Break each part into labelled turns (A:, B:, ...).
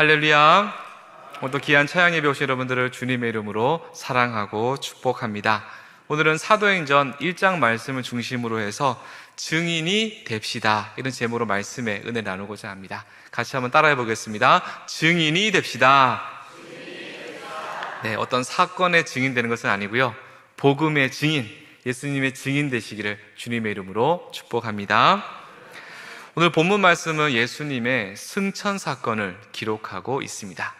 A: 할렐루야. 오늘도 귀한 차양 예배 오신 여러분들을 주님의 이름으로 사랑하고 축복합니다. 오늘은 사도행전 1장 말씀을 중심으로 해서 증인이 됩시다, 이런 제목으로 말씀의 은혜 나누고자 합니다. 같이 한번 따라해 보겠습니다. 증인이 됩시다. 네, 어떤 사건의 증인되는 것은 아니고요, 복음의 증인, 예수님의 증인 되시기를 주님의 이름으로 축복합니다. 오늘 본문 말씀은 예수님의 승천 사건을 기록하고 있습니다.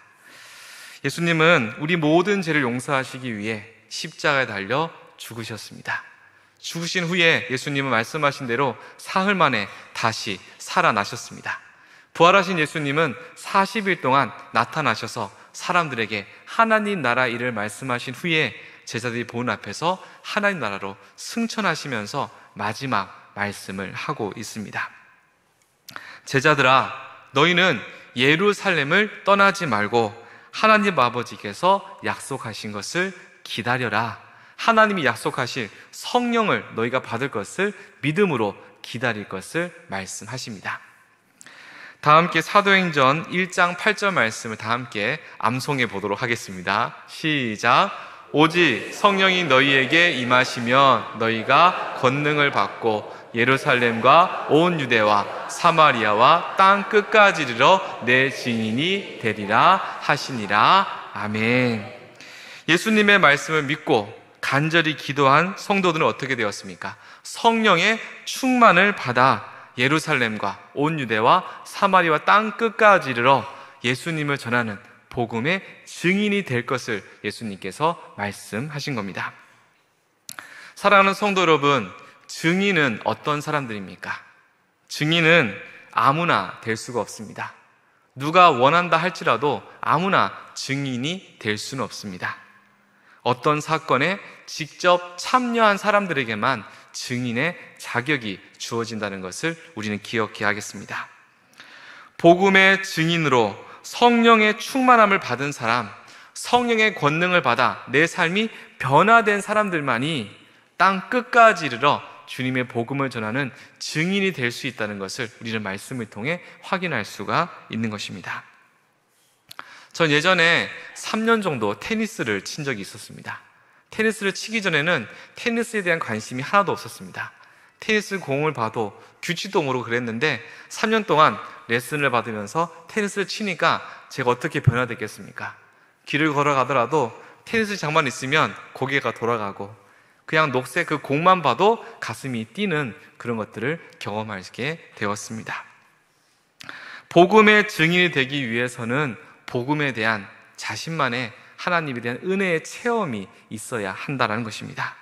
A: 예수님은 우리 모든 죄를 용서하시기 위해 십자가에 달려 죽으셨습니다. 죽으신 후에 예수님은 말씀하신 대로 사흘 만에 다시 살아나셨습니다. 부활하신 예수님은 40일 동안 나타나셔서 사람들에게 하나님 나라 일을 말씀하신 후에 제자들이 보는 앞에서 하나님 나라로 승천하시면서 마지막 말씀을 하고 있습니다. 제자들아, 너희는 예루살렘을 떠나지 말고 하나님 아버지께서 약속하신 것을 기다려라. 하나님이 약속하실 성령을 너희가 받을 것을 믿음으로 기다릴 것을 말씀하십니다. 다 함께 사도행전 1장 8절 말씀을 다 함께 암송해 보도록 하겠습니다. 시작. 오직 성령이 너희에게 임하시면 너희가 권능을 받고 예루살렘과 온 유대와 사마리아와 땅 끝까지 이르러 내 증인이 되리라 하시니라. 아멘. 예수님의 말씀을 믿고 간절히 기도한 성도들은 어떻게 되었습니까? 성령의 충만을 받아 예루살렘과 온 유대와 사마리아와 땅 끝까지 이르러 예수님을 전하는 복음의 증인이 될 것을 예수님께서 말씀하신 겁니다. 사랑하는 성도 여러분, 증인은 어떤 사람들입니까? 증인은 아무나 될 수가 없습니다. 누가 원한다 할지라도 아무나 증인이 될 수는 없습니다. 어떤 사건에 직접 참여한 사람들에게만 증인의 자격이 주어진다는 것을 우리는 기억해야 하겠습니다. 복음의 증인으로 성령의 충만함을 받은 사람, 성령의 권능을 받아 내 삶이 변화된 사람들만이 땅 끝까지 이르러 주님의 복음을 전하는 증인이 될 수 있다는 것을 우리는 말씀을 통해 확인할 수가 있는 것입니다. 전 예전에 3년 정도 테니스를 친 적이 있었습니다. 테니스를 치기 전에는 테니스에 대한 관심이 하나도 없었습니다. 테니스 공을 봐도 규칙도 모르고 그랬는데 3년 동안 레슨을 받으면서 테니스를 치니까 제가 어떻게 변화됐겠습니까? 길을 걸어가더라도 테니스 장만 있으면 고개가 돌아가고 그냥 녹색 그 공만 봐도 가슴이 뛰는 그런 것들을 경험하게 되었습니다. 복음의 증인이 되기 위해서는 복음에 대한 자신만의 하나님에 대한 은혜의 체험이 있어야 한다는 것입니다.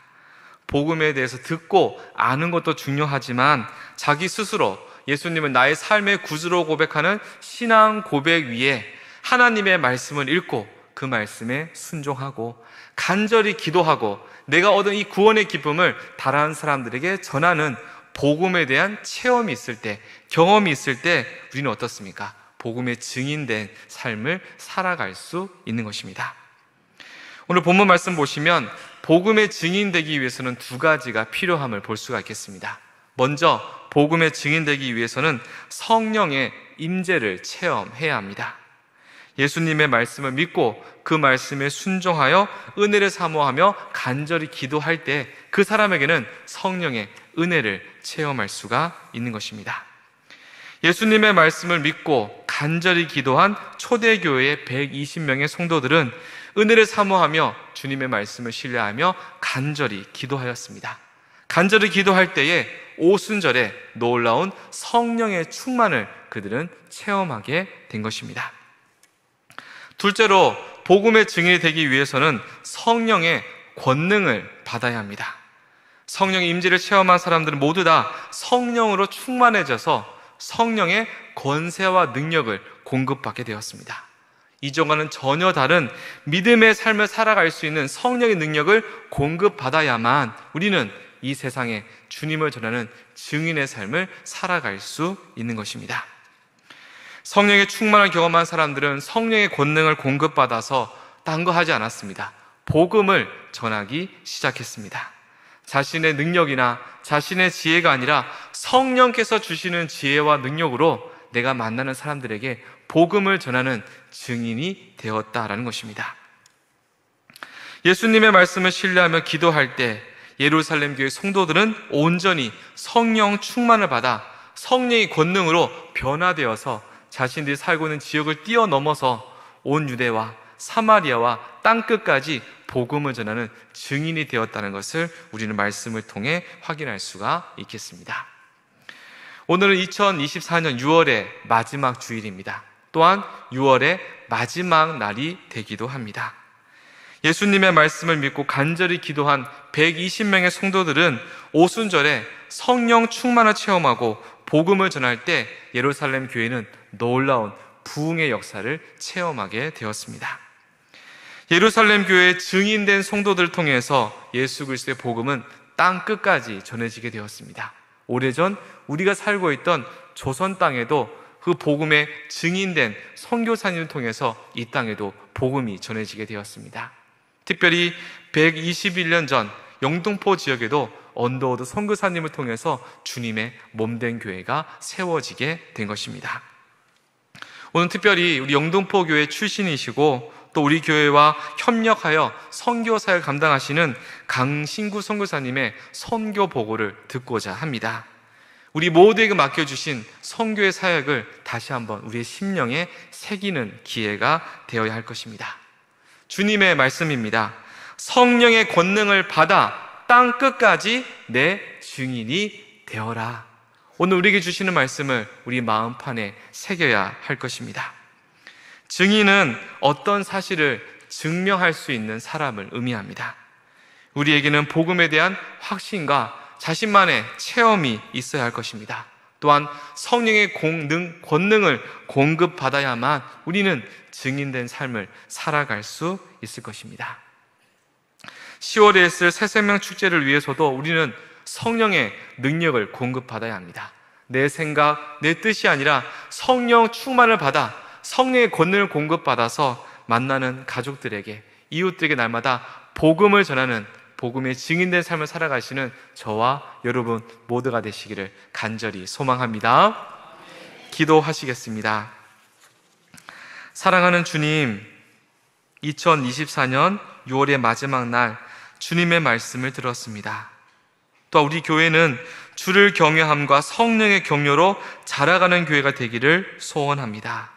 A: 복음에 대해서 듣고 아는 것도 중요하지만 자기 스스로 예수님은 나의 삶의 구주로 고백하는 신앙 고백 위에 하나님의 말씀을 읽고 그 말씀에 순종하고 간절히 기도하고 내가 얻은 이 구원의 기쁨을 다른 사람들에게 전하는 복음에 대한 체험이 있을 때, 경험이 있을 때 우리는 어떻습니까? 복음의 증인된 삶을 살아갈 수 있는 것입니다. 오늘 본문 말씀 보시면 복음의 증인되기 위해서는 두 가지가 필요함을 볼 수가 있겠습니다. 먼저 복음의 증인되기 위해서는 성령의 임재를 체험해야 합니다. 예수님의 말씀을 믿고 그 말씀에 순종하여 은혜를 사모하며 간절히 기도할 때 그 사람에게는 성령의 은혜를 체험할 수가 있는 것입니다. 예수님의 말씀을 믿고 간절히 기도한 초대교회의 120명의 성도들은 은혜를 사모하며 주님의 말씀을 신뢰하며 간절히 기도하였습니다. 간절히 기도할 때에 오순절에 놀라운 성령의 충만을 그들은 체험하게 된 것입니다. 둘째로 복음의 증인이 되기 위해서는 성령의 권능을 받아야 합니다. 성령의 임재를 체험한 사람들은 모두 다 성령으로 충만해져서 성령의 권세와 능력을 공급받게 되었습니다. 이전과는 전혀 다른 믿음의 삶을 살아갈 수 있는 성령의 능력을 공급받아야만 우리는 이 세상에 주님을 전하는 증인의 삶을 살아갈 수 있는 것입니다. 성령의 충만을 경험한 사람들은 성령의 권능을 공급받아서 딴 거 하지 않았습니다. 복음을 전하기 시작했습니다. 자신의 능력이나 자신의 지혜가 아니라 성령께서 주시는 지혜와 능력으로 내가 만나는 사람들에게 복음을 전하는 증인이 되었다라는 것입니다. 예수님의 말씀을 신뢰하며 기도할 때 예루살렘 교회 성도들은 온전히 성령 충만을 받아 성령의 권능으로 변화되어서 자신들이 살고 있는 지역을 뛰어넘어서 온 유대와 사마리아와 땅끝까지 복음을 전하는 증인이 되었다는 것을 우리는 말씀을 통해 확인할 수가 있겠습니다. 오늘은 2024년 6월의 마지막 주일입니다. 또한 6월의 마지막 날이 되기도 합니다. 예수님의 말씀을 믿고 간절히 기도한 120명의 성도들은 오순절에 성령 충만을 체험하고 복음을 전할 때 예루살렘 교회는 놀라운 부흥의 역사를 체험하게 되었습니다. 예루살렘 교회의 증인된 성도들을 통해서 예수 그리스도의 복음은 땅 끝까지 전해지게 되었습니다. 오래전 우리가 살고 있던 조선 땅에도 그 복음의 증인된 선교사님을 통해서 이 땅에도 복음이 전해지게 되었습니다. 특별히 121년 전 영등포 지역에도 언더우드 선교사님을 통해서 주님의 몸된 교회가 세워지게 된 것입니다. 오늘 특별히 우리 영등포 교회 출신이시고 또 우리 교회와 협력하여 선교사를 감당하시는 강신구 선교사님의 선교 보고를 듣고자 합니다. 우리 모두에게 맡겨주신 선교의 사역을 다시 한번 우리의 심령에 새기는 기회가 되어야 할 것입니다. 주님의 말씀입니다. 성령의 권능을 받아 땅 끝까지 내 증인이 되어라. 오늘 우리에게 주시는 말씀을 우리 마음판에 새겨야 할 것입니다. 증인은 어떤 사실을 증명할 수 있는 사람을 의미합니다. 우리에게는 복음에 대한 확신과 자신만의 체험이 있어야 할 것입니다. 또한 성령의 권능을 공급받아야만 우리는 증인된 삶을 살아갈 수 있을 것입니다. 10월에 있을 새생명 축제를 위해서도 우리는 성령의 능력을 공급받아야 합니다. 내 생각, 내 뜻이 아니라 성령 충만을 받아 성령의 권능을 공급받아서 만나는 가족들에게, 이웃들에게 날마다 복음을 전하는 복음의 증인된 삶을 살아가시는 저와 여러분 모두가 되시기를 간절히 소망합니다. 기도하시겠습니다. 사랑하는 주님, 2024년 6월의 마지막 날 주님의 말씀을 들었습니다. 또 우리 교회는 주를 경외함과 성령의 격려로 자라가는 교회가 되기를 소원합니다.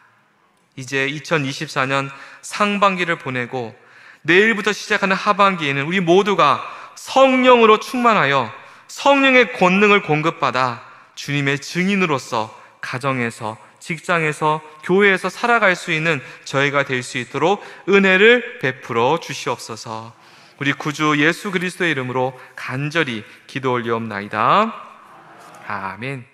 A: 이제 2024년 상반기를 보내고 내일부터 시작하는 하반기에는 우리 모두가 성령으로 충만하여 성령의 권능을 공급받아 주님의 증인으로서 가정에서, 직장에서, 교회에서 살아갈 수 있는 저희가 될 수 있도록 은혜를 베풀어 주시옵소서. 우리 구주 예수 그리스도의 이름으로 간절히 기도 올리옵나이다. 아멘.